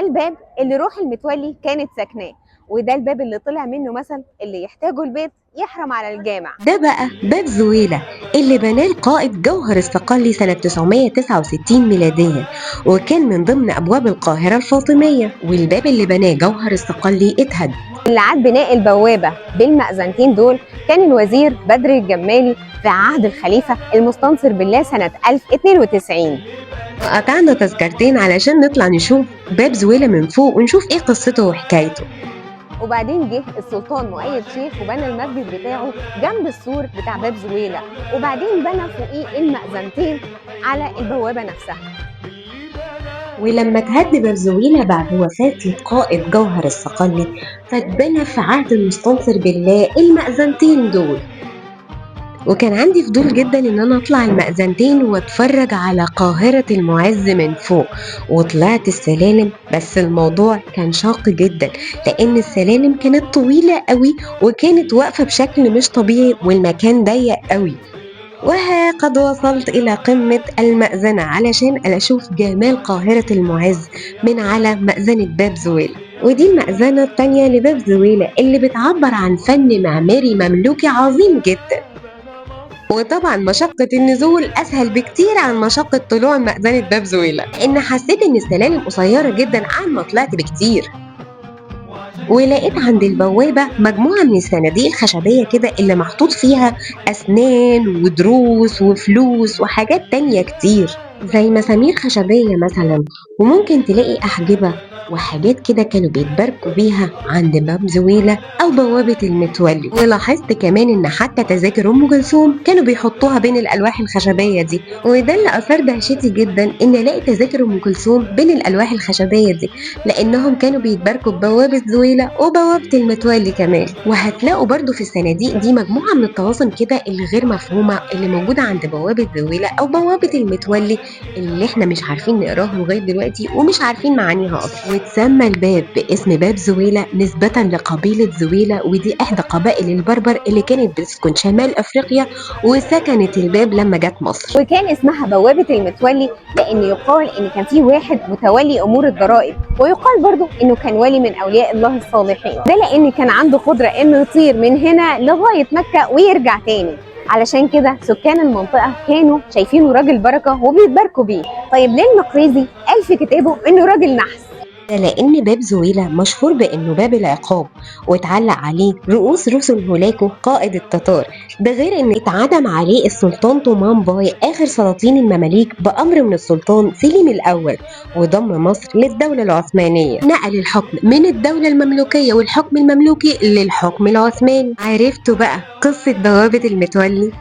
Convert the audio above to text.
الباب اللي روح المتولي كانت ساكناه، وده الباب اللي طلع منه مثل اللي يحتاجه البيت يحرم على الجامع. ده بقى باب زويلة اللي بناه القائد جوهر الصقلي سنة 969 ميلاديا، وكان من ضمن أبواب القاهرة الفاطمية. والباب اللي بناه جوهر الصقلي اتهد. اللي عاد بناء البوابة بالمأذنتين دول كان الوزير بدر الجمالي في عهد الخليفة المستنصر بالله سنة 1092. قطعنا تذكرتين علشان نطلع نشوف باب زويلة من فوق ونشوف ايه قصته وحكايته. وبعدين جه السلطان مؤيد شيخ وبنى المسجد بتاعه جنب السور بتاع باب زويلة، وبعدين بنى فوقيه المأذنتين على البوابة نفسها. ولما اتهد باب زويلة بعد وفاة القائد جوهر الصقلي فاتبنى في عهد المستنصر بالله المأذنتين دول. وكان عندي فضول جدا ان انا اطلع المأذنتين واتفرج على قاهرة المعز من فوق، وطلعت السلالم، بس الموضوع كان شاق جدا لان السلالم كانت طويلة قوي وكانت واقفة بشكل مش طبيعي والمكان ضيق قوي. وها قد وصلت إلى قمة المأذنة علشان أشوف جمال قاهرة المعز من على مأذنة باب زويلة. ودي المأذنة التانية لباب زويلة اللي بتعبر عن فن معماري مملوكي عظيم جدا. وطبعا مشقة النزول أسهل بكتير عن مشقة طلوع مأذنة باب زويلة، لأن حسيت إن السلالم قصيرة جدا عن ما طلعت بكتير. ولقيت عند البوابة مجموعة من الصناديق الخشبية كده اللي محطوط فيها أسنان ودروس وفلوس وحاجات تانية كتير زي مسامير خشبية مثلا، وممكن تلاقي أحجبة وحاجات كده كانوا بيتباركوا بيها عند باب زويلة أو بوابة المتولي. ولاحظت كمان إن حتى تذاكر أم كلثوم كانوا بيحطوها بين الألواح الخشبية دي، وده اللي أثار دهشتي جدا إن ألاقي تذاكر أم كلثوم بين الألواح الخشبية دي، لأنهم كانوا بيتباركوا ببوابة زويلة وبوابة المتولي كمان. وهتلاقوا برضو في الصناديق دي مجموعة من الطلاسم كده اللي غير مفهومة اللي موجودة عند بوابة زويلة أو بوابة المتولي، اللي احنا مش عارفين نقراها لغاية دلوقتي ومش عارفين معانيها أصلا. واتسمى الباب باسم باب زويلة نسبة لقبيلة زويلة، ودي إحدى قبائل البربر اللي كانت بتسكن شمال أفريقيا وسكنت الباب لما جت مصر. وكان اسمها بوابة المتولي لأن يقال إن كان في واحد متولي أمور الضرائب، ويقال برضو إنه كان ولي من أولياء الله الصالحين، ده لأن كان عنده قدرة إنه يطير من هنا لغاية مكة ويرجع تاني. علشان كده سكان المنطقة كانوا شايفينه راجل بركة وبيتباركوا بيه. طيب ليه المقريزي قال في كتابه إنه راجل نحس؟ ده لأن باب زويلة مشهور بأنه باب العقاب، واتعلق عليه رؤوس رسل هولاكو قائد التتار. ده غير أن اتعدم عليه السلطان طومان باي آخر سلاطين المماليك بأمر من السلطان سليم الأول، وضم مصر للدولة العثمانية، نقل الحكم من الدولة المملوكية والحكم المملوكي للحكم العثماني. عرفتوا بقى قصة بوابة المتولي؟